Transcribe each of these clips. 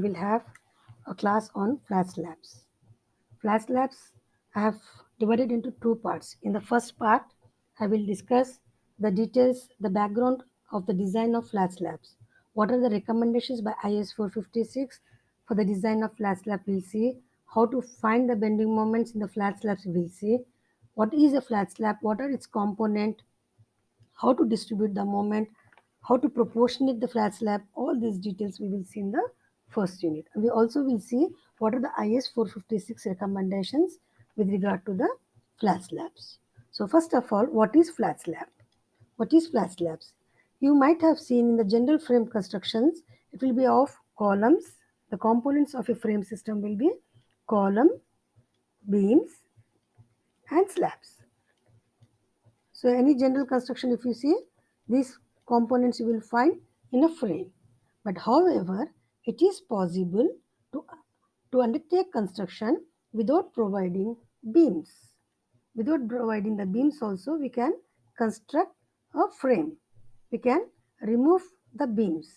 We'll have a class on flat slabs. Flat slabs I have divided into two parts. In the first part, I will discuss the details, the background of the design of flat slabs. What are the recommendations by IS 456 for the design of flat slab? We'll see how to find the bending moments in the flat slabs. We'll see what is a flat slab, what are its components, how to distribute the moment, how to proportionate the flat slab, all these details we will see in the first unit. And we also will see what are the IS 456 recommendations with regard to the flat slabs. So first of all, what is flat slab? What is flat slabs? You might have seen in the general frame constructions, it will be of columns. The components of a frame system will be column, beams and slabs. So any general construction, if you see, these components you will find in a frame. But however, it is possible to undertake construction without providing beams. Without providing the beams also, we can construct a frame. We can remove the beams.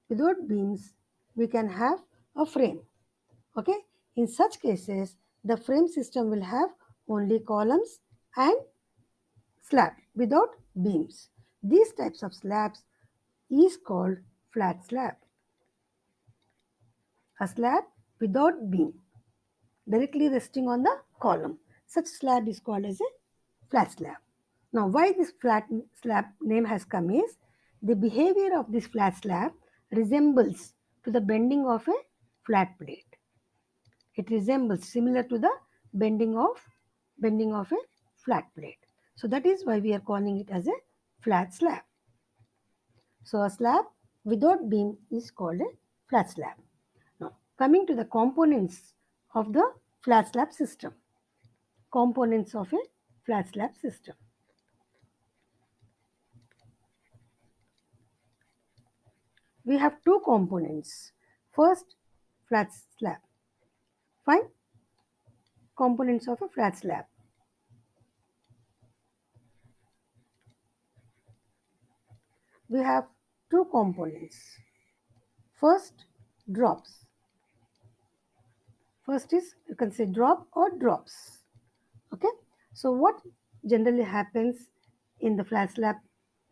Without beams, we can have a frame. Okay. In such cases, the frame system will have only columns and slab without beams. These types of slabs is called flat slab. A slab without beam directly resting on the column. Such slab is called as a flat slab. Now why this flat slab name has come is the behavior of this flat slab resembles to the bending of a flat plate. It resembles similar to the bending of a flat plate. So that is why we are calling it as a flat slab. So a slab without beam is called a flat slab. Now coming to the components of the flat slab system. Components of a flat slab system. We have two components. First, flat slab. Fine. Components of a flat slab. We have two components. First, drops. First is, you can say drop or drops. Okay. So what generally happens in the flat slab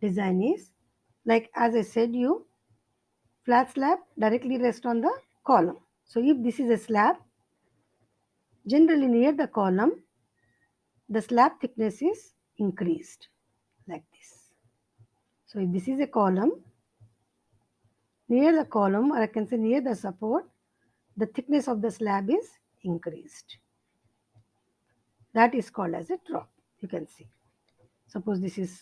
design is, like as I said you, flat slab directly rests on the column. So if this is a slab, generally near the column, the slab thickness is increased like this. So if this is a column, near the column, or I can say near the support, the thickness of the slab is increased. That is called as a drop. You can see. Suppose this is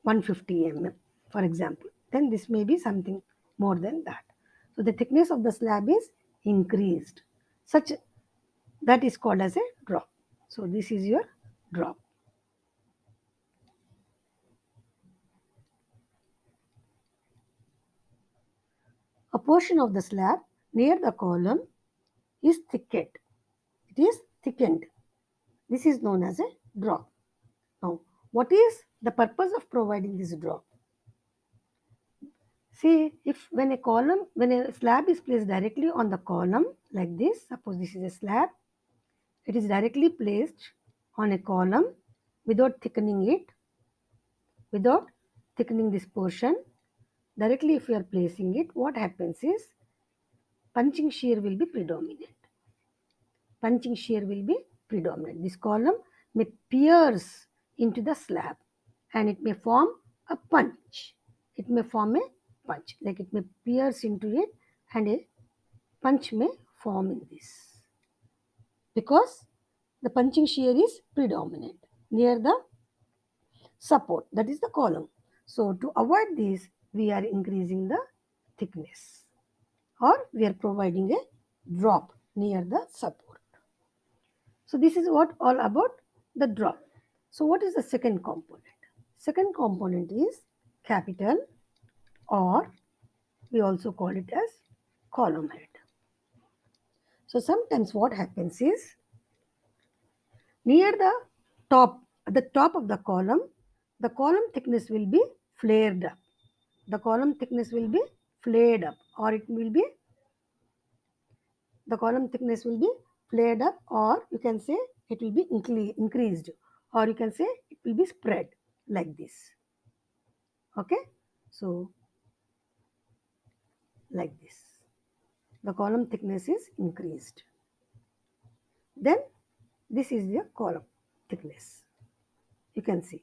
150 mm, for example. Then this may be something more than that. So the thickness of the slab is increased. Such that is called as a drop. So this is your drop. A portion of the slab near the column is thickened. It is thickened. This is known as a drop. Now, what is the purpose of providing this drop? See, if when a slab is placed directly on the column like this, suppose this is a slab, it is directly placed on a column without thickening this portion. Directly if you are placing it, what happens is punching shear will be predominant. Punching shear will be predominant. This column may pierce into the slab and it may form a punch. It may form a punch, like it may pierce into it and a punch may form in this. Because the punching shear is predominant near the support, that is the column. So to avoid this, we are increasing the thickness or we are providing a drop near the support. So this is what all about the drop. So what is the second component? Second component is capital, or we also call it as column head. So sometimes what happens is near the top, at the top of the column thickness will be flared up. The column thickness will be flared up or it will be, the column thickness will be flared up, or you can say it will be increased, or you can say it will be spread like this. Okay, so like this, the column thickness is increased. Then this is the column thickness. You can see,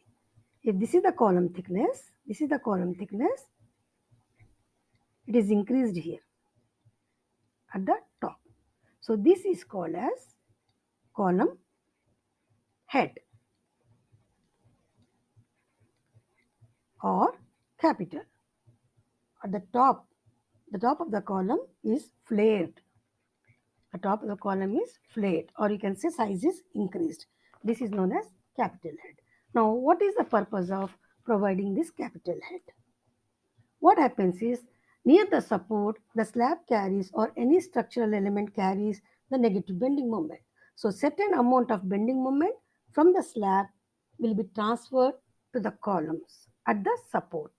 if this is the column thickness, this is the column thickness, it is increased here at the top. So this is called as column head or capital. At the top of the column is flared. The top of the column is flared, or you can say size is increased. This is known as capital head. Now, what is the purpose of providing this capital head? What happens is, near the support, the slab carries, or any structural element carries, the negative bending moment. So certain amount of bending moment from the slab will be transferred to the columns at the support.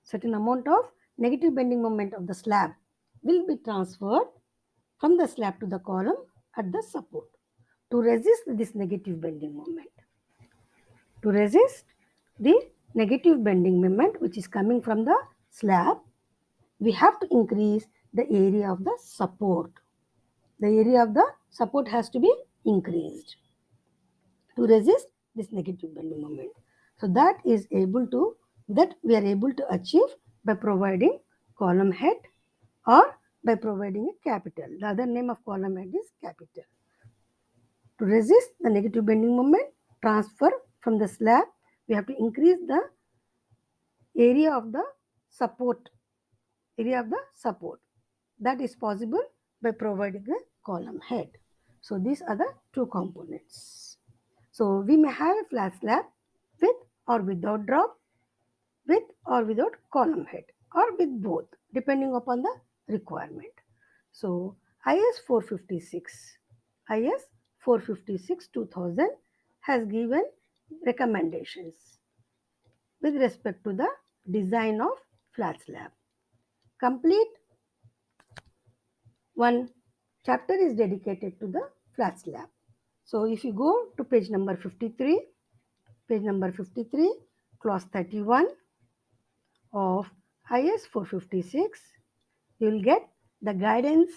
Certain amount of negative bending moment of the slab will be transferred from the slab to the column at the support to resist this negative bending moment. To resist the negative bending moment which is coming from the slab, we have to increase the area of the support. The area of the support has to be increased to resist this negative bending moment. So that we are able to achieve by providing column head or by providing a capital. The other name of column head is capital. To resist the negative bending moment transfer from the slab, we have to increase the area of the support. That is possible by providing a column head. So these are the two components. So we may have a flat slab with or without drop, with or without column head, or with both, depending upon the requirement. So IS 456 2000 has given recommendations with respect to the design of flat slab. Complete one chapter is dedicated to the flat slab. So if you go to page number 53, clause 31 of IS 456, you will get the guidance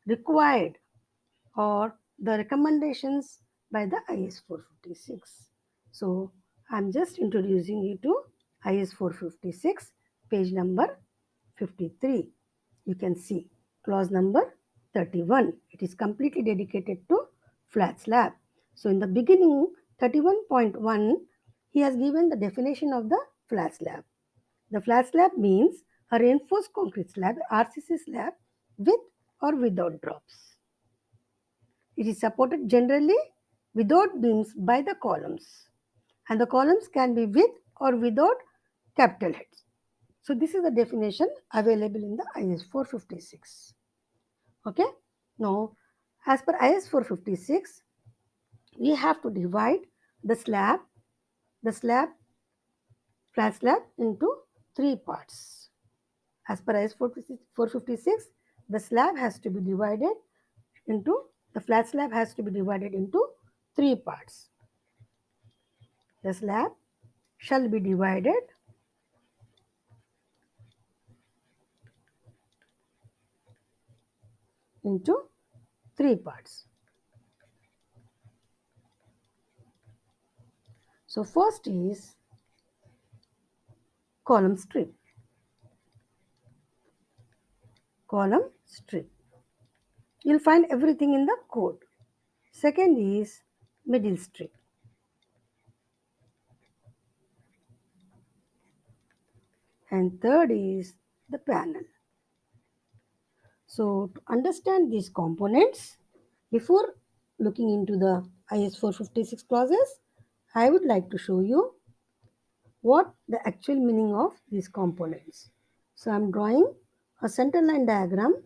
required or the recommendations by the IS 456. So I'm just introducing you to IS 456, page number 53. You can see clause number 31. It is completely dedicated to flat slab. So in the beginning, 31.1, he has given the definition of the flat slab. The flat slab means a reinforced concrete slab, RCC slab, with or without drops. It is supported generally without beams by the columns, and the columns can be with or without capital heads. So this is the definition available in the IS 456. Okay. Now, as per IS 456, we have to divide the flat slab into three parts. As per IS 456, the flat slab has to be divided into three parts. The slab shall be divided into three parts. So first is column strip. Column strip. You'll find everything in the code. Second is middle strip. And third is the panel. So to understand these components, before looking into the IS 456 clauses, I would like to show you what the actual meaning of these components. So I am drawing a center line diagram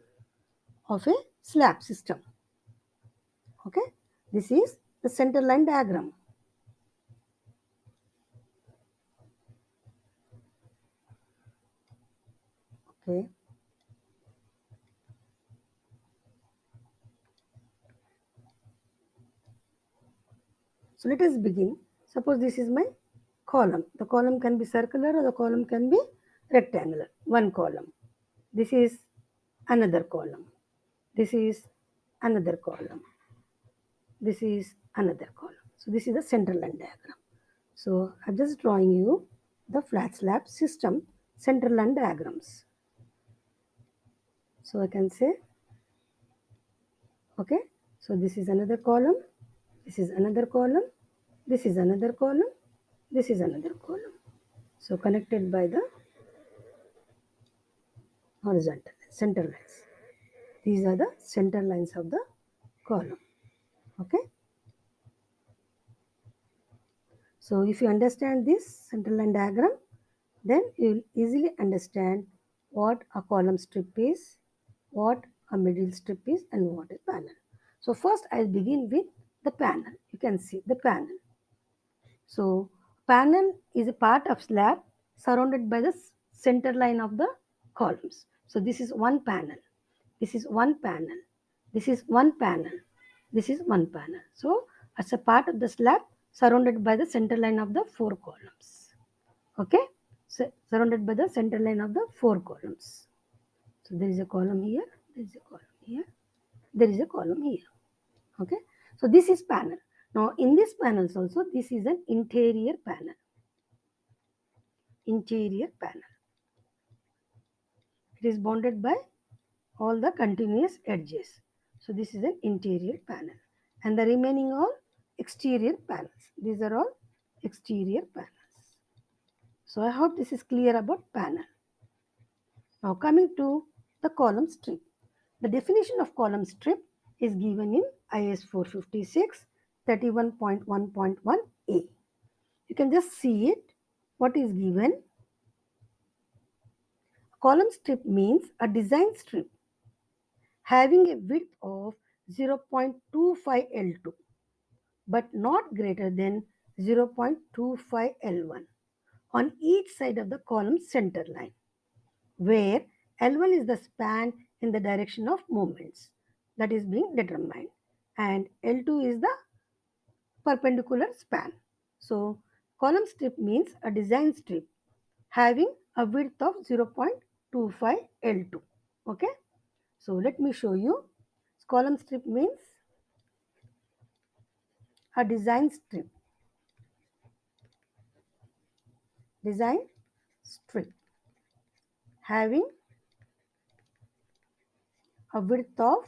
of a slab system. Okay, this is the center line diagram. Okay, So let us begin. Suppose this is my column. The column can be circular or the column can be rectangular. One column. This is another column. This is another column. This is another column. So this is the central line diagram. So I'm just drawing you the flat slab system central line diagrams. So I can say, okay, so this is another column, this is another column, this is another column, this is another column. So connected by the horizontal center lines. These are the center lines of the column. Okay. So if you understand this central line diagram, then you will easily understand what a column strip is, what a middle strip is, and what a panel. So first I'll begin with the panel. You can see the panel. So panel is a part of slab surrounded by the center line of the columns. So this is one panel. This is one panel. This is one panel. This is one panel. So as a part of the slab surrounded by the center line of the four columns. Okay. So surrounded by the center line of the four columns. So there is a column here. There is a column here. There is a column here. Okay. So this is panel. Now in this panels also, this is an interior panel. Interior panel. It is bounded by all the continuous edges. So this is an interior panel. And the remaining all exterior panels. These are all exterior panels. So I hope this is clear about panel. Now coming to the column strip. The definition of column strip is given in IS 456 31.1.1a. You can just see it. What is given? Column strip means a design strip having a width of 0.25 L2 but not greater than 0.25 L1 on each side of the column center line, where L1 is the span in the direction of movements that is being determined and L2 is the perpendicular span. So column strip means a design strip having a width of 0.25 L2. Okay. So let me show you. Column strip means a design strip. Design strip having a width of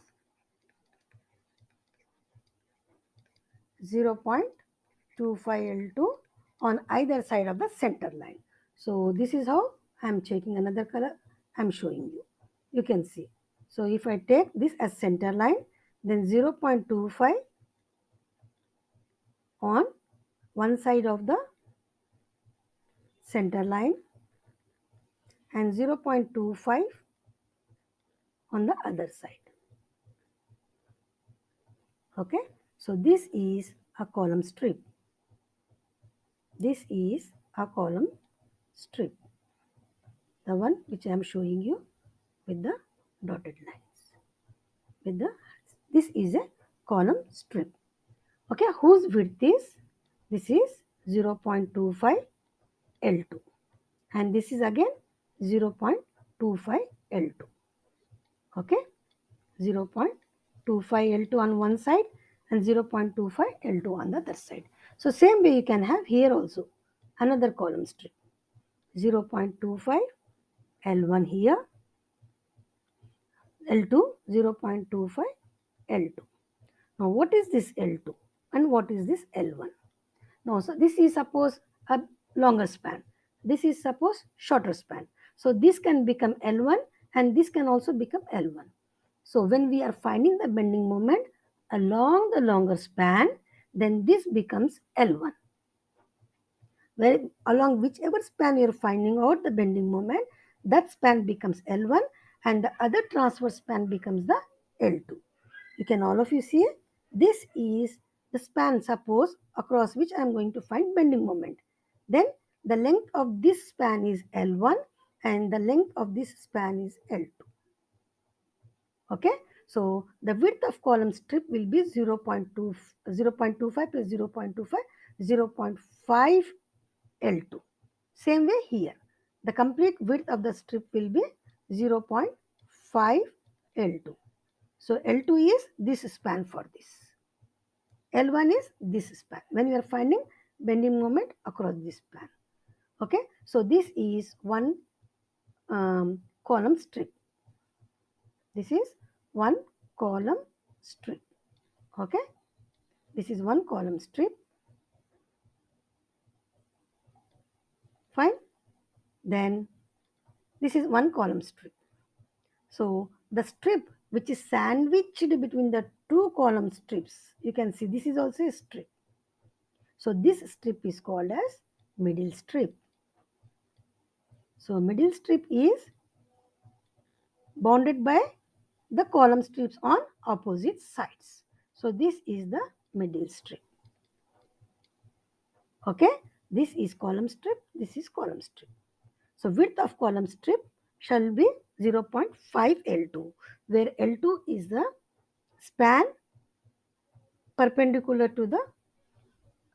0.25 L2 on either side of the center line. So this is how I am checking another color. I am showing you. You can see. So if I take this as center line, then 0.25 on one side of the center line and 0.25 on the other side. Okay. So this is a column strip. This is a column strip. The one which I am showing you with the dotted lines. This is a column strip. Okay, whose width is, this is 0.25 L2 and this is again 0.25 L2. Okay, 0.25 L2 on one side and 0.25 L2 on the other side. So same way you can have here also another column strip, 0.25 L1 here, L2 0.25 L2. Now what is this L2 and what is this L1? Now so this is suppose a longer span. This is suppose shorter span. So this can become L1 and this can also become L1. So when we are finding the bending moment along the longer span, then this becomes L1. Where along whichever span you are finding out the bending moment, that span becomes L1 and the other transverse span becomes the L2. You can all of you see this is the span suppose across which I am going to find bending moment. Then the length of this span is L1 and the length of this span is L2. Okay. So the width of column strip will be 0.25 plus 0.25, 0.5 L2. Same way here, the complete width of the strip will be 0.5 L2. So L2 is this span for this. L1 is this span when we are finding bending moment across this span. Okay, so this is one column strip. This is one column strip. Okay, this is one column strip. Fine. Then this is one column strip. So the strip which is sandwiched between the two column strips, you can see this is also a strip. So this strip is called as middle strip. So middle strip is bounded by the column strips on opposite sides. So this is the middle strip. Okay, this is column strip, this is column strip. So width of column strip shall be 0.5 L2, where L2 is the span perpendicular to the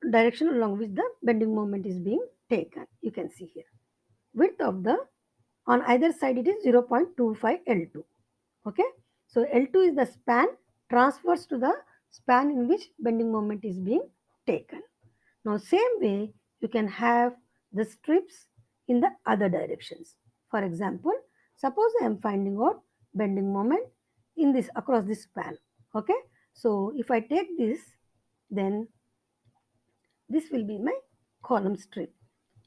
direction along which the bending moment is being taken. You can see here. Width of the on either side it is 0.25 L2. Okay. So L2 is the span transverse to the span in which bending moment is being taken. Now same way you can have the strips in the other directions. For example, suppose I am finding out bending moment in this across this span. Okay. So if I take this, then this will be my column strip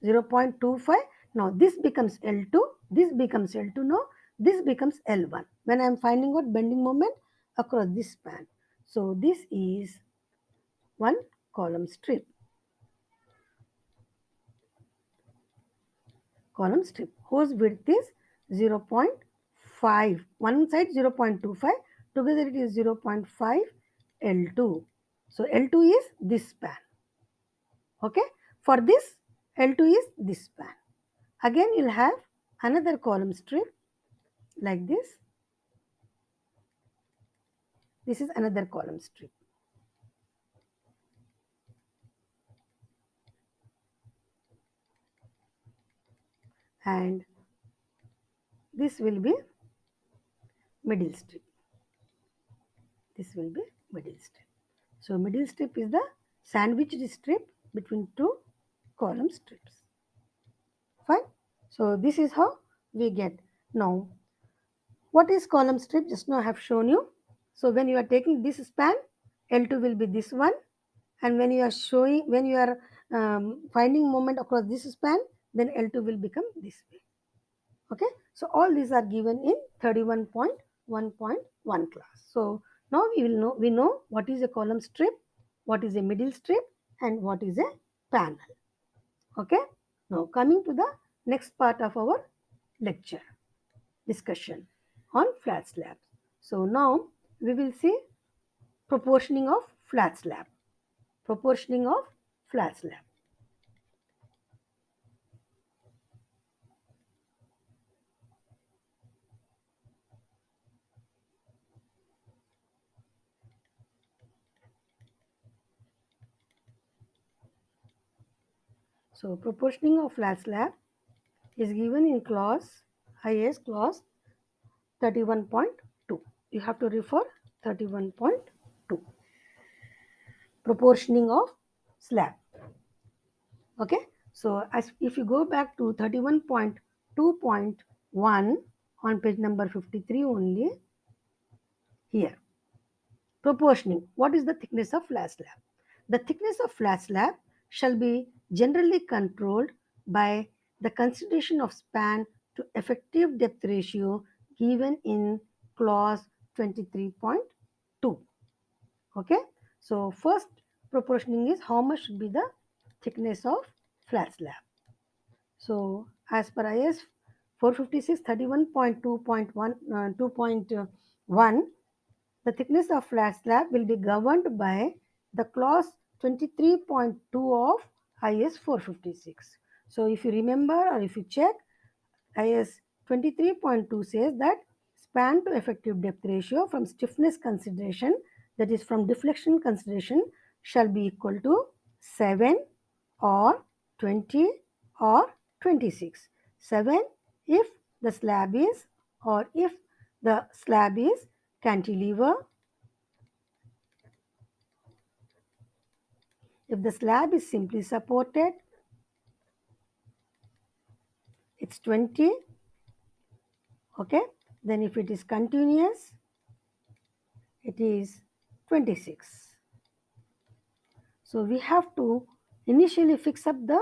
0.25. Now this becomes L2, this becomes L2. Now this becomes L1 when I am finding out bending moment across this span. So this is one column strip. Column strip whose width is 0.5. One side 0.25, together it is 0.5 L2. So L2 is this span. Okay, for this L2 is this span. Again you'll have another column strip like this. This is another column strip. And this will be middle strip. This will be middle strip. So middle strip is the sandwiched strip between two column strips. Fine. So this is how we get. Now what is column strip? Just now I have shown you. So when you are taking this span, L2 will be this one, and when you are finding moment across this span, then L2 will become this way. Okay, so all these are given in 31.1.1 class. So now we know what is a column strip, what is a middle strip, and what is a panel. Okay, now coming to the next part of our lecture discussion on flat slabs. So now we will see proportioning of flat slab. Proportioning of flat slab. So proportioning of flat slab is given in clause IS clause 31.2. You have to refer 31.2. Proportioning of slab. Okay. So as if you go back to 31.2.1 on page number 53 only, here. Proportioning. What is the thickness of flat slab? The thickness of flat slab shall be generally controlled by the consideration of span to effective depth ratio given in clause 23.2. Okay. So first proportioning is how much should be the thickness of flat slab. So as per IS 456 2.1, the thickness of flat slab will be governed by the clause 23.2 of IS 456. So if you remember or if you check, IS 23.2 says that span to effective depth ratio from stiffness consideration, that is from deflection consideration, shall be equal to 7 or 20 or 26. 7 if the slab is cantilever. If the slab is simply supported, it's 20. Okay, then if it is continuous, it is 26. So we have to initially fix up the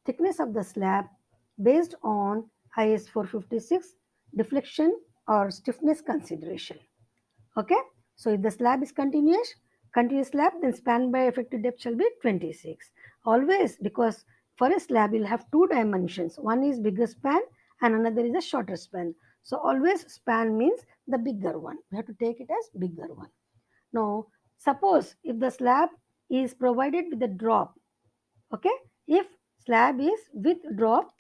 thickness of the slab based on IS 456 deflection or stiffness consideration. Okay, so if the slab is continuous slab, then span by effective depth shall be 26. Always, because for a slab you'll have two dimensions. One is bigger span and another is a shorter span. So always span means the bigger one. We have to take it as bigger one. Now, suppose if the slab is provided with a drop, okay, if slab is with drop,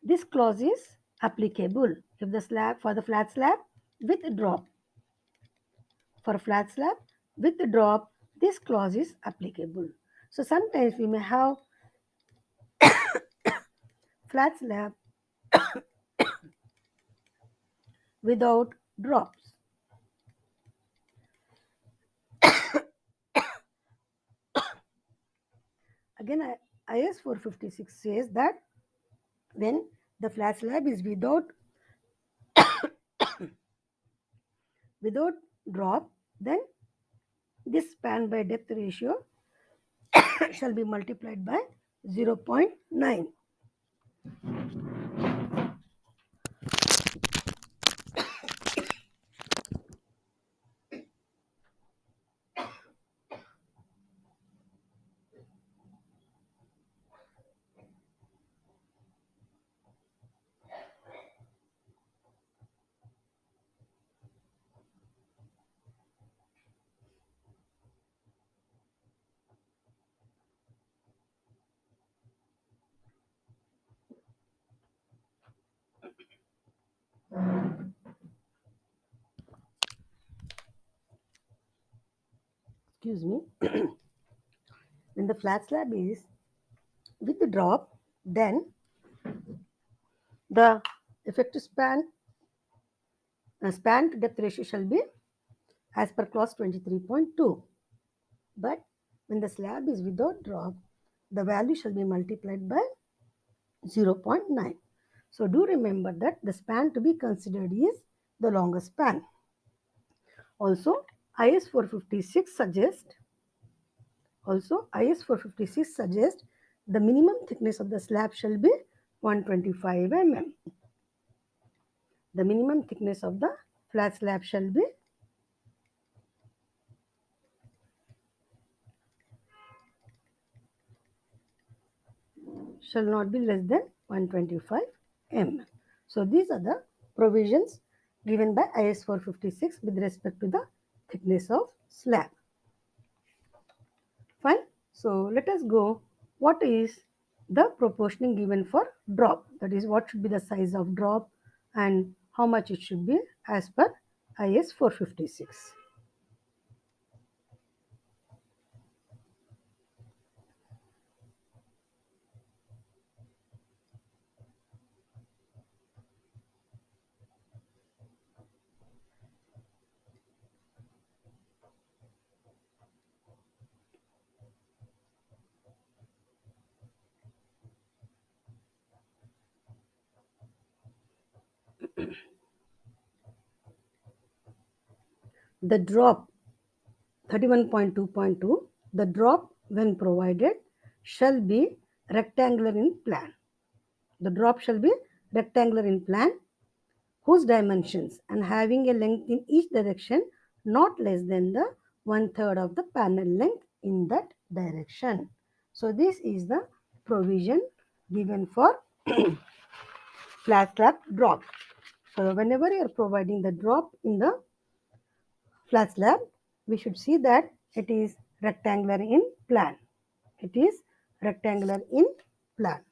this clause is applicable. If the slab, for the flat slab with drop, for flat slab with drop, this clause is applicable. So sometimes we may have flat slab without drops. Again, IS 456 says that when the flat slab is without drop, then this span by depth ratio shall be multiplied by 0.9. Excuse me. When the flat slab is with the drop, then the effective span to depth ratio shall be as per clause 23.2. But when the slab is without drop, the value shall be multiplied by 0.9. So do remember that the span to be considered is the longest span. Also, IS 456 suggests the minimum thickness of the slab shall be 125 mm. The minimum thickness of the flat slab shall not be less than 125 mm. So these are the provisions given by IS 456 with respect to the thickness of slab. Fine. So let us go. What is the proportioning given for drop? That is, what should be the size of drop and how much it should be as per IS 456. The drop 31.2.2, the drop when provided shall be rectangular in plan. The drop shall be rectangular in plan, whose dimensions and having a length in each direction not less than the 1/3 of the panel length in that direction. So this is the provision given for flat slab drop. So whenever you are providing the drop in the flat slab, we should see that it is rectangular in plan. It is rectangular in plan.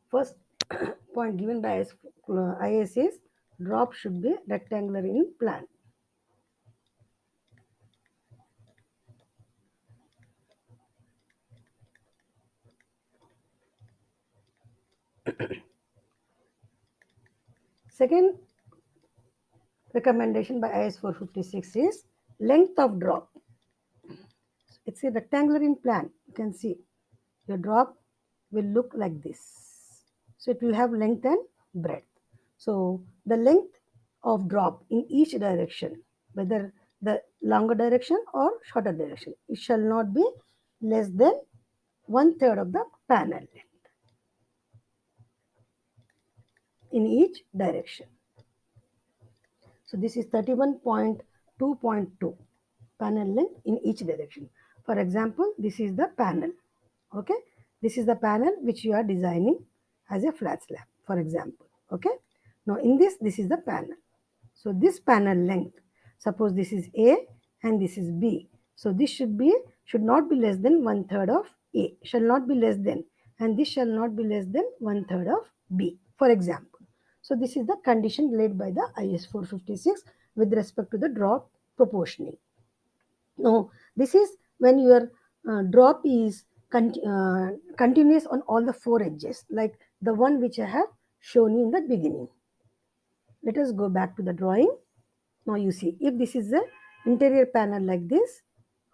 First point given by IS is drop should be rectangular in plan. Second recommendation by IS 456 is length of drop. It's a rectangular in plan. You can see your drop will look like this. So it will have length and breadth. So the length of drop in each direction, whether the longer direction or shorter direction, it shall not be less than 1/3 of the panel length in each direction. So this is 31.2.2 panel length in each direction. For example, this is the panel. Okay, this is the panel which you are designing as a flat slab, for example. Okay, now in this is the panel. So this panel length, suppose this is A and this is B. So this should not be less than 1/3 of A, shall not be less than, and this shall not be less than 1/3 of B, for example. So this is the condition laid by the IS 456 with respect to the drop proportioning. Now this is when your drop is continuous on all the four edges, like the one which I have shown you in the beginning. Let us go back to the drawing. Now you see, if this is the interior panel like this,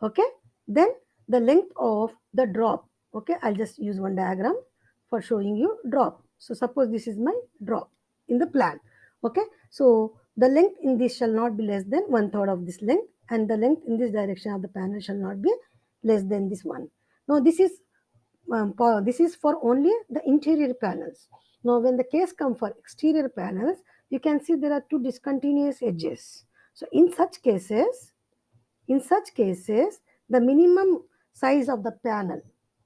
okay, then the length of the drop, okay, I'll just use one diagram for showing you drop. So suppose this is my drop in the plan, okay. So the length in this shall not be less than 1/3 of this length, and the length in this direction of the panel shall not be less than this one. Now this is for only the interior panels. Now when the case comes for exterior panels, you can see there are two discontinuous edges. So in such cases, the minimum size of the panel,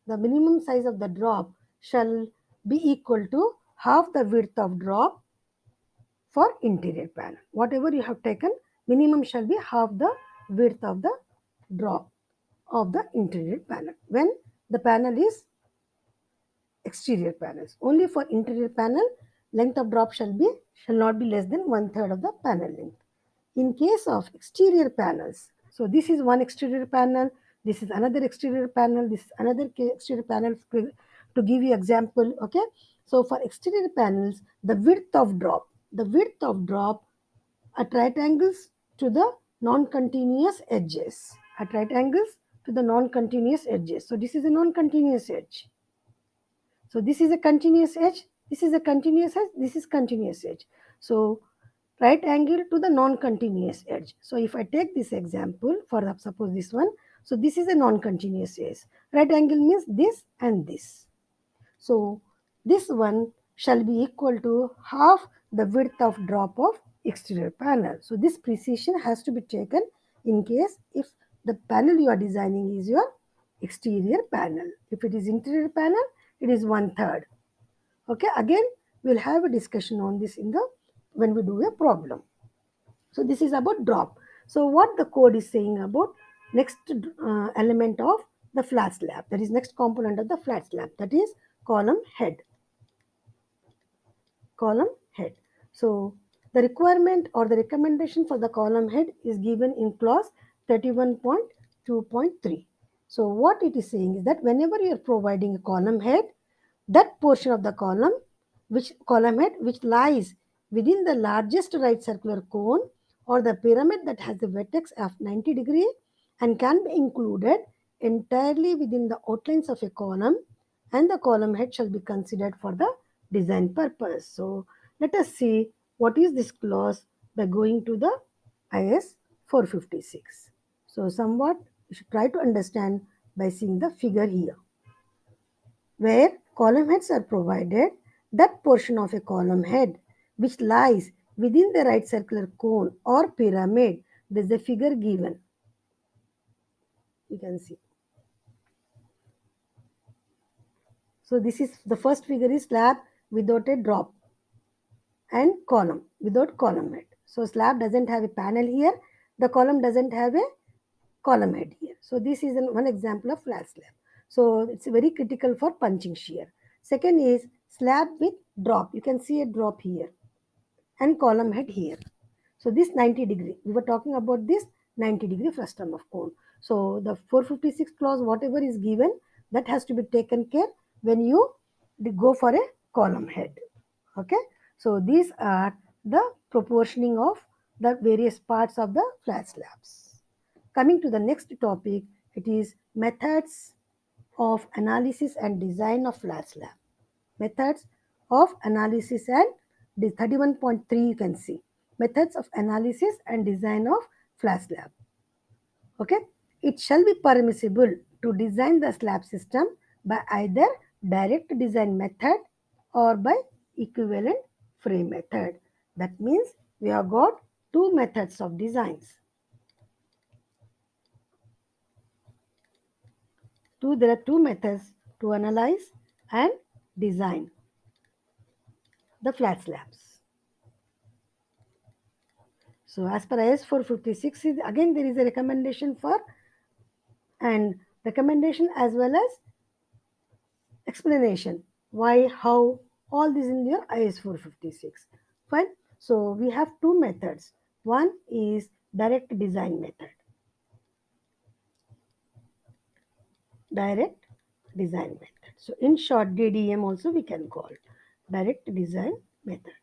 the minimum size of the drop shall be equal to half the width of drop for interior panel. Whatever you have taken, minimum shall be half the width of the drop of the interior panel when the panel is exterior panels. Only for interior panel, length of drop shall not be less than 1/3 of the panel length. In case of exterior panels, so this is one exterior panel, this is another exterior panel, this is another exterior panel, to give you example. Okay, so for exterior panels, the width of drop at right angles to the non-continuous edges, at right angles to the non-continuous edges. So this is a non-continuous edge. So this is a continuous edge, this is a continuous edge, this is continuous edge. So right angle to the non-continuous edge. So if I take this example for suppose this one, so this is a non-continuous edge. Right angle means this and this. So this one shall be equal to half the width of drop of exterior panel. So this precision has to be taken in case if the panel you are designing is your exterior panel. If it is interior panel, it is 1/3. Okay, again we'll have a discussion on this in the when we do a problem. So this is about drop. So what the code is saying about next element of the flat slab, that is next component of the flat slab, that is column head. Column head. So the requirement or the recommendation for the column head is given in clause 31.2.3. So what it is saying is that whenever you are providing a column head, that portion of the column head which lies within the largest right circular cone or the pyramid that has a vertex of 90 degree and can be included entirely within the outlines of a column, and the column head shall be considered for the design purpose. So let us see what is this clause by going to the IS 456. So somewhat you should try to understand by seeing the figure here. Where column heads are provided, that portion of a column head which lies within the right circular cone or pyramid, there is a figure given. You can see. So this is the first figure is slab without a drop and column without column head. So slab doesn't have a panel here. The column doesn't have a column head here. So this is one example of flat slab. So it's very critical for punching shear. Second is slab with drop. You can see a drop here and column head here. So this 90 degree, we were talking about this 90-degree frustum of cone. So the 456 clause, whatever is given, that has to be taken care when you go for a column head. Okay. So these are the proportioning of the various parts of the flat slabs. Coming to the next topic, it is methods of analysis and design of flat slab. Methods of analysis and 31.3 you can see. Methods of analysis and design of flat slab. Okay. It shall be permissible to design the slab system by either direct design method or by equivalent frame method. That means we have got two methods of designs. There are two methods to analyze and design the flat slabs. So as per IS 456, again there is a recommendation for and recommendation as well as explanation why, how, all this in your IS 456. Fine. So we have two methods. One is direct design method. Direct design method. So in short, DDM also we can call direct design method.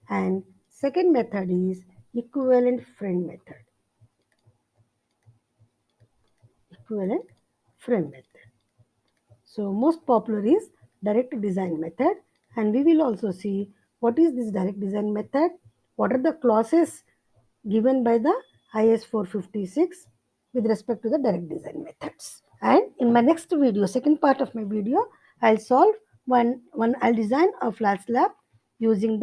And second method is equivalent frame method. Equivalent frame method. So most popular is direct design method, and we will also see what is this direct design method, what are the clauses given by the IS 456 with respect to the direct design methods. And in my next video, second part of my video, I'll solve I'll design a flat slab using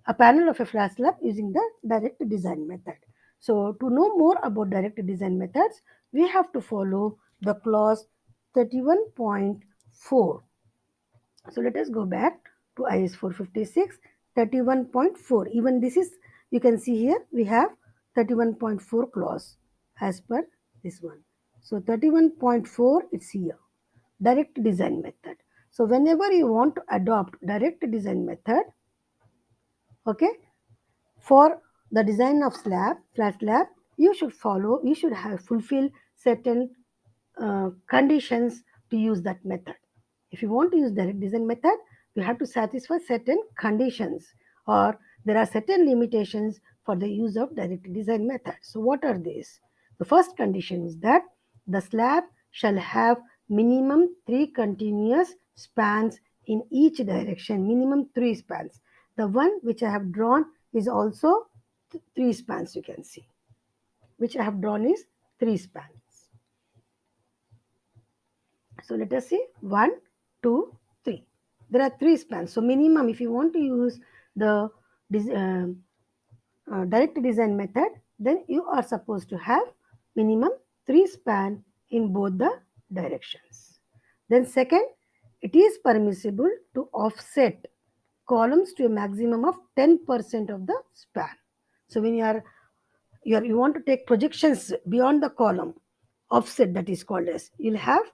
a panel of a flat slab using the direct design method. So to know more about direct design methods, we have to follow the clause 31.4. So let us go back to IS 456 31.4. Even this is, you can see here we have 31.4 clause as per this one. So 31.4 it's here. Direct design method. So whenever you want to adopt direct design method, okay, for the design of flat slab, you should have fulfill certain conditions to use that method. If you want to use direct design method, you have to satisfy certain conditions, or there are certain limitations for the use of direct design method. So what are these? The first condition is that the slab shall have minimum 3 continuous spans in each direction, minimum 3 spans. The one which I have drawn is also 3 spans, you can see. Which I have drawn is 3 spans. So let us see 1, 2, 3. There are 3 spans. So minimum, if you want to use the direct design method, then you are supposed to have minimum 3 span in both the directions. Then second, it is permissible to offset columns to a maximum of 10% of the span. So when you want to take projections beyond the column, offset, that is called as, you'll have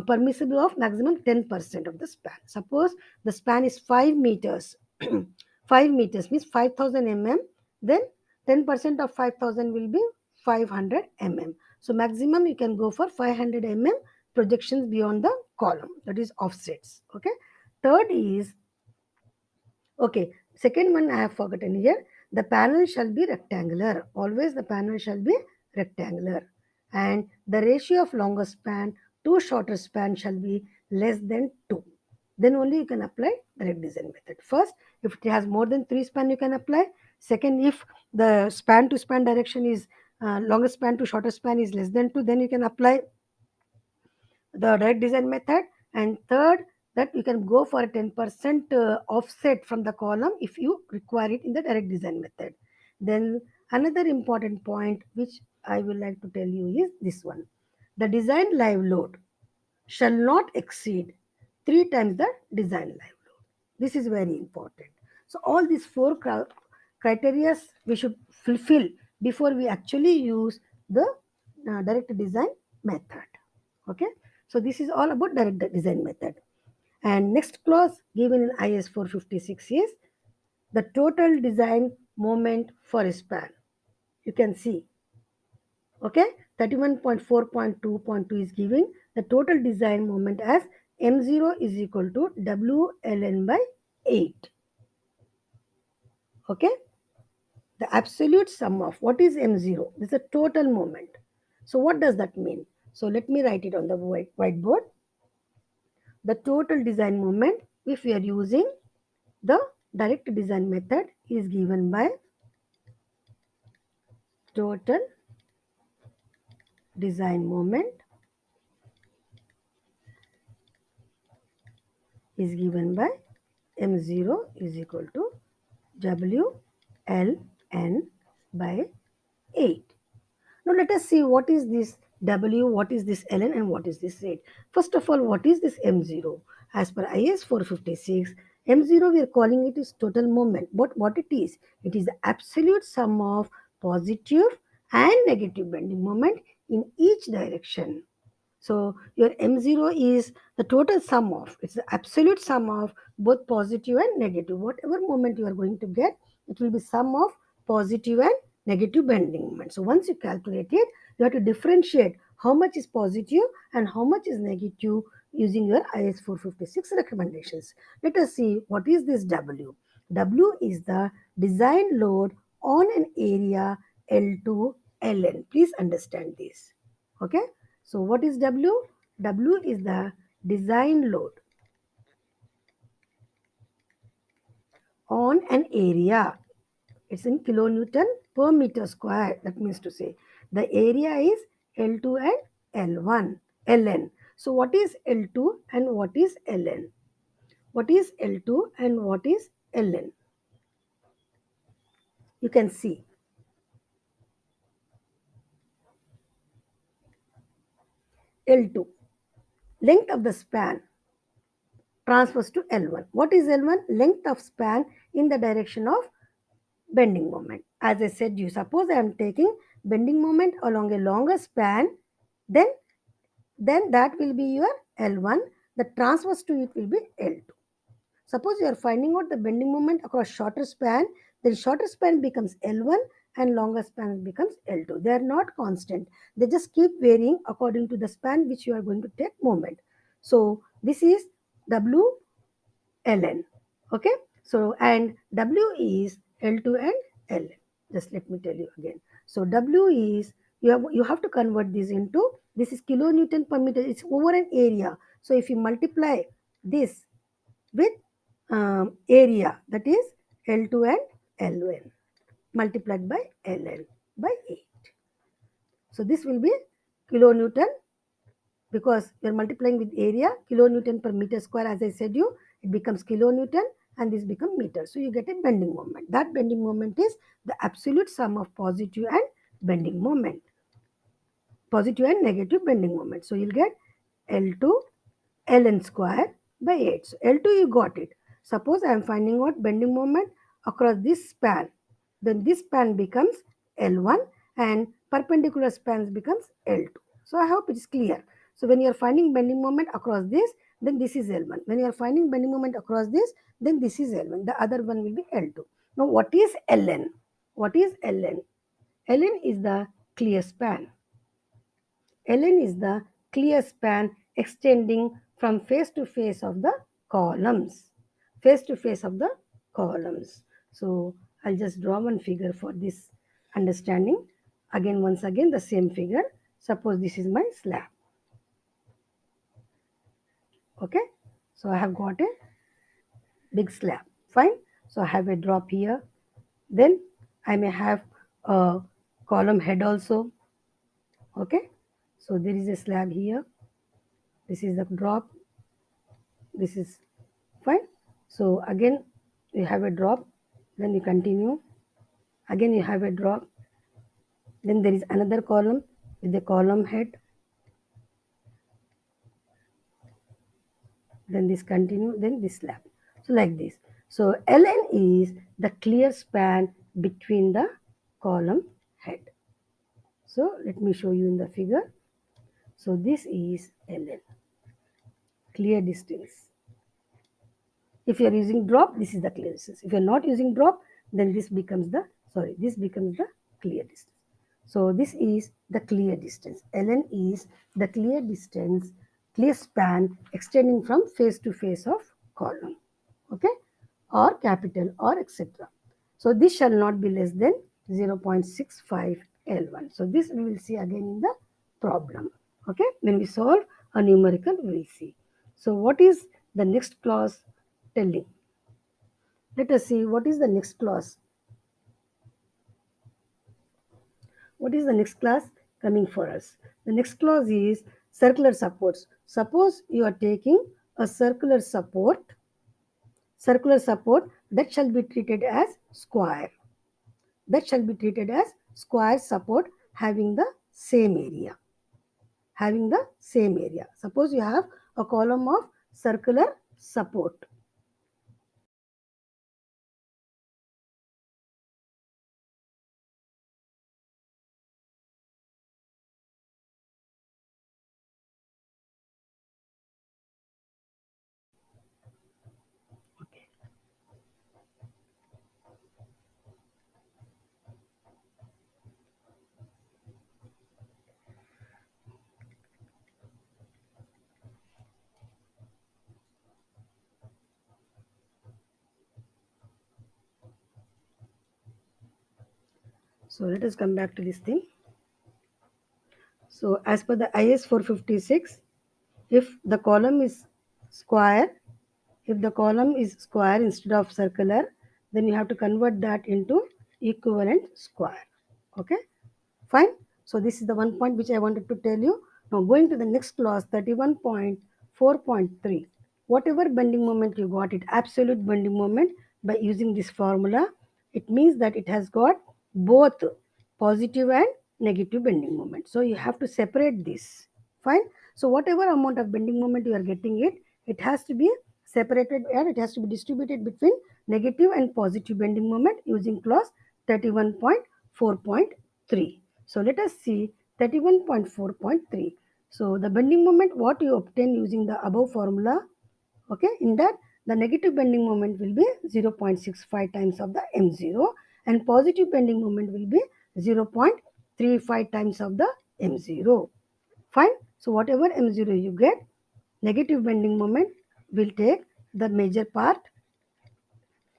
permissible of maximum 10% of the span. Suppose the span is 5 meters. 5 meters means 5000 mm, then 10% of 5000 will be 500 mm. So maximum you can go for 500 mm projections beyond the column, that is offsets. Okay. Third is, okay, second one I have forgotten here. The panel shall be rectangular. Always the panel shall be rectangular. And the ratio of longer span to shorter span shall be less than 2. Then only you can apply direct design method. First, if it has more than 3 span, you can apply. Second, if the span to span direction is longer span to shorter span is less than 2, then you can apply the direct design method. And third, that you can go for a 10% offset from the column if you require it in the direct design method. Then another important point which I will like to tell you is this one. The design live load shall not exceed 3 times the design live load. This is very important. So all these 4 criteria we should fulfill before we actually use the direct design method. Okay. So this is all about direct design method. And next clause given in IS 456 is the total design moment for a span. You can see, okay, 31.4.2.2 is giving the total design moment as M0 is equal to WLN by 8. Okay, the absolute sum of what is M0? This is a total moment. So what does that mean? So let me write it on the whiteboard. The total design moment, if we are using the direct design method, is given by total design moment is given by M0 is equal to WLN by 8. Now let us see what is this W, what is this ln, and what is this rate. First of all, what is this M0? As per IS 456, M0 we are calling it is total moment. But what it is? It is the absolute sum of positive and negative bending moment in each direction. So your M0 is the total sum of, it's the absolute sum of both positive and negative. Whatever moment you are going to get, it will be sum of positive and negative bending moment. So once you calculate it, you have to differentiate how much is positive and how much is negative using your IS 456 recommendations. Let us see what is this W. W is the design load on an area L2 Ln. Please understand this. Okay. So what is W? W is the design load on an area. It's in kilonewton per meter square. That means to say the area is L2 and L1, Ln. So what is L2 and what is Ln? What is L2 and what is Ln? You can see L2, length of the span transfers to L1. What is L1? Length of span in the direction of bending moment. As I said, you suppose I am taking bending moment along a longer span, then that will be your L1. The transverse to it will be L2. Suppose you are finding out the bending moment across shorter span, then shorter span becomes L1 and longer span becomes L2. They are not constant. They just keep varying according to the span which you are going to take moment. So this is W ln. Okay. So and W is L2 and Ln. Just let me tell you again. So W is, you have to convert this into, this is kilonewton per meter. It's over an area. So if you multiply this with area, that is L2 and Ln multiplied by Ln by 8. So this will be kilonewton, because we are multiplying with area, kilonewton per meter square. As I said you, it becomes kilonewton and this becomes meter. So you get a bending moment. That bending moment is the absolute sum of positive and bending moment, positive and negative bending moment. So you'll get L2 ln square by 8. So L2 you got it. Suppose I am finding out bending moment across this span. Then this span becomes L1 and perpendicular spans becomes L2. So I hope it is clear. So when you are finding bending moment across this, then this is L1. When you are finding bending moment across this, then this is L1. The other one will be L2. Now what is Ln? What is Ln? Ln is the clear span. Ln is the clear span extending from face to face of the columns. Face to face of the columns. So I'll just draw one figure for this understanding. Again, once again, the same figure. Suppose this is my slab. Okay. So I have got a big slab. Fine. So I have a drop here. Then I may have a column head also. Okay. So there is a slab here. This is the drop. This is fine. So again you have a drop, then you continue, again you have a drop, then there is another column with the column head, then this continue, then this slab. So like this. So Ln is the clear span between the column head. So let me show you in the figure. So this is Ln. clear distance. If you are using drop, this is the clear distance. If you are not using drop, then this becomes the clear distance. So this is the clear distance. Ln is the clear distance, clear span extending from face to face of column. Okay, or capital or etc. So this shall not be less than 0.65 L1. So this we will see again in the problem. Okay, when we solve a numerical, we will see. So what is the next clause telling? Let us see what is the next clause. What is the next clause coming for us? The next clause is circular supports. Suppose you are taking a circular support that shall be treated as square. That shall be treated as square support having the same area. Suppose you have a column of circular support. Okay. So let us come back to this thing. So as per the IS 456, if the column is square, instead of circular, then you have to convert that into equivalent square. Okay, fine. So this is the one point which I wanted to tell you. Now going to the next clause, 31.4.3. Whatever bending moment you got it, absolute bending moment, by using this formula, it means that it has got both positive and negative bending moment. So you have to separate this. Fine. So whatever amount of bending moment you are getting it has to be separated and it has to be distributed between negative and positive bending moment using clause 31.4.3. So let us see 31.4.3. So the bending moment what you obtain using the above formula, okay, in that the negative bending moment will be 0.65 times of the M0 and positive bending moment will be 0.35 times of the M0. Fine. So whatever M0 you get, negative bending moment will take the major part.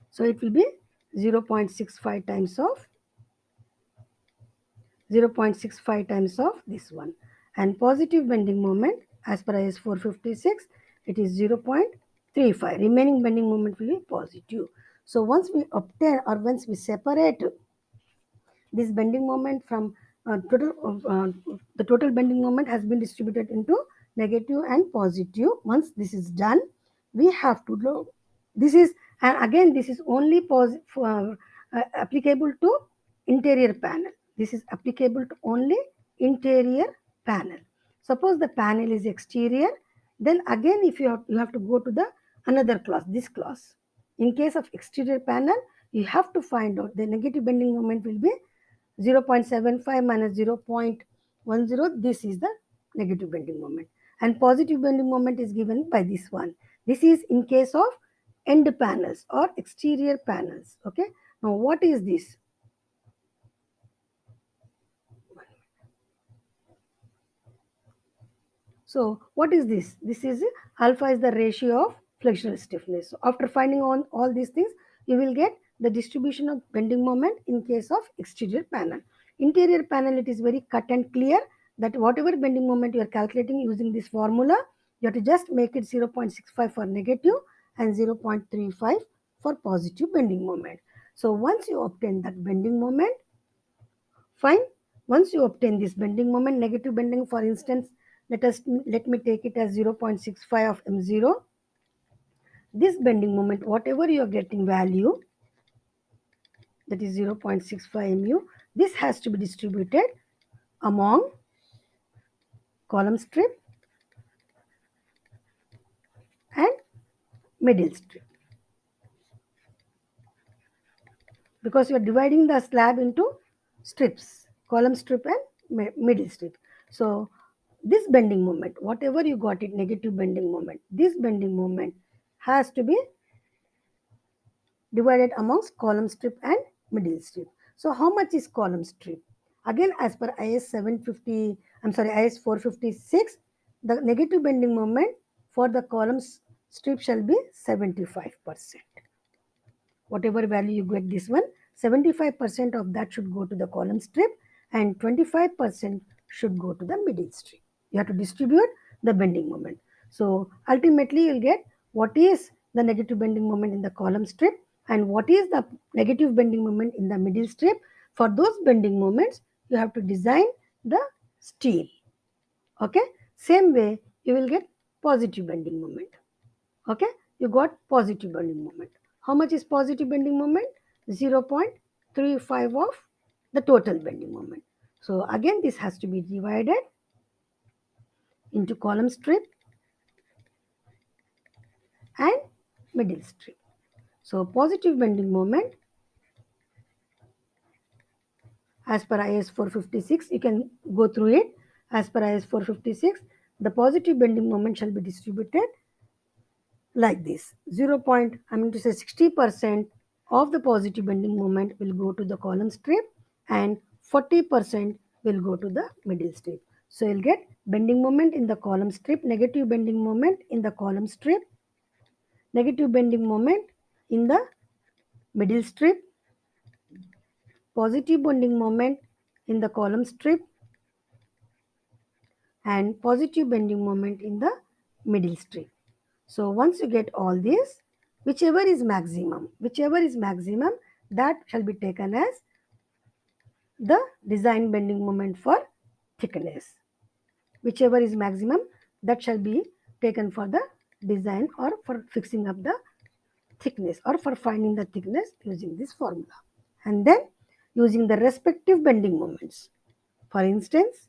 So it will be 0.65 times of 0.65 times of this one. And positive bending moment as per IS 456, it is 0.35. Remaining bending moment will be positive. So once we obtain or once we separate this bending moment from the total bending moment has been distributed into negative and positive. Once this is done, we have to do this is, and again this is only applicable to interior panel. This is applicable to only interior panel. Suppose the panel is exterior, then again if you have to go to the another clause, this clause. In case of exterior panel, you have to find out the negative bending moment will be 0.75 minus 0.10. This is the negative bending moment. And positive bending moment is given by this one. This is in case of end panels or exterior panels. Okay. Now what is this? So what is this? This is alpha is the ratio of flexural stiffness. So after finding on all these things, you will get the distribution of bending moment in case of exterior panel. Interior panel, it is very cut and clear that whatever bending moment you are calculating using this formula, you have to just make it 0.65 for negative and 0.35 for positive bending moment. So once you obtain that bending moment, fine. Once you obtain this bending moment, negative bending, for instance, let me take it as 0.65 of M0. This bending moment, whatever you are getting value, that is 0.65 mu, this has to be distributed among column strip and middle strip, because you are dividing the slab into strips, column strip and middle strip. So this bending moment, whatever you got it, negative bending moment, this bending moment has to be divided amongst column strip and middle strip. So how much is column strip? Again, as per IS 750, IS 456, the negative bending moment for the column strip shall be 75%. Whatever value you get this one, 75% of that should go to the column strip and 25% should go to the middle strip. You have to distribute the bending moment. So ultimately you'll get what is the negative bending moment in the column strip and what is the negative bending moment in the middle strip. For those bending moments, you have to design the steel. Okay. Same way you will get positive bending moment. Okay, you got positive bending moment. How much is positive bending moment? 0.35 of the total bending moment. So again, this has to be divided into column strip and middle strip. So positive bending moment as per IS 456, you can go through it. As per IS 456, the positive bending moment shall be distributed like this. 60% of the positive bending moment will go to the column strip and 40% will go to the middle strip. So you'll get bending moment in the column strip, negative bending moment in the column strip, negative bending moment in the middle strip, positive bending moment in the column strip, and positive bending moment in the middle strip. So once you get all this, whichever is maximum, that shall be taken as the design bending moment for thickness. Whichever is maximum, that shall be taken for the design or for fixing up the thickness or for finding the thickness using this formula. And then using the respective bending moments. For instance,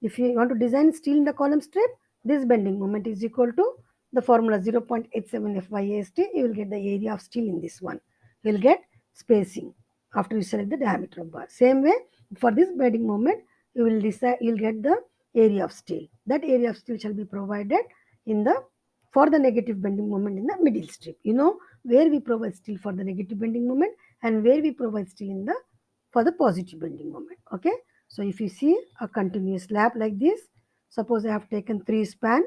if you want to design steel in the column strip, this bending moment is equal to the formula 0.87 FYAST. You will get the area of steel in this one. You will get spacing after you select the diameter of bar. Same way, for this bending moment, you will decide, you will get the area of steel. That area of steel shall be provided in the for the negative bending moment in the middle strip. You know where we provide steel for the negative bending moment and where we provide steel in the for the positive bending moment. Okay. So if you see a continuous slab like this, suppose I have taken 3 span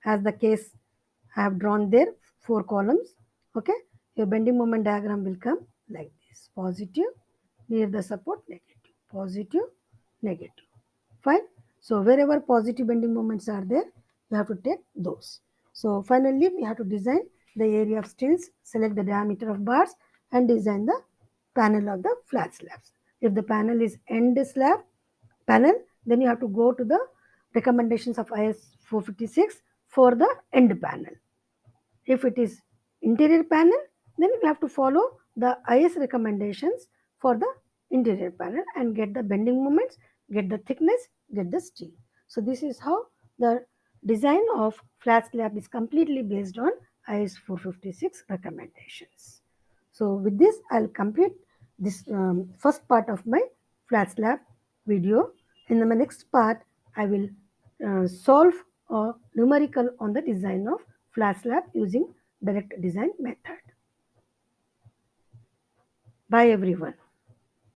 as the case I have drawn there, 4 columns. Okay. Your bending moment diagram will come like this. Positive, near the support, negative, positive, negative. Fine. So wherever positive bending moments are there, you have to take those. So finally, we have to design the area of steels, select the diameter of bars and design the panel of the flat slabs. If the panel is end slab panel, then you have to go to the recommendations of IS 456 for the end panel. If it is interior panel, then we have to follow the IS recommendations for the interior panel and get the bending moments, get the thickness, get the steel. So this is how the design of flat slab is completely based on IS 456 recommendations. So with this, I'll complete this first part of my flat slab video. In the next part, I will solve a numerical on the design of flat slab using direct design method. Bye everyone.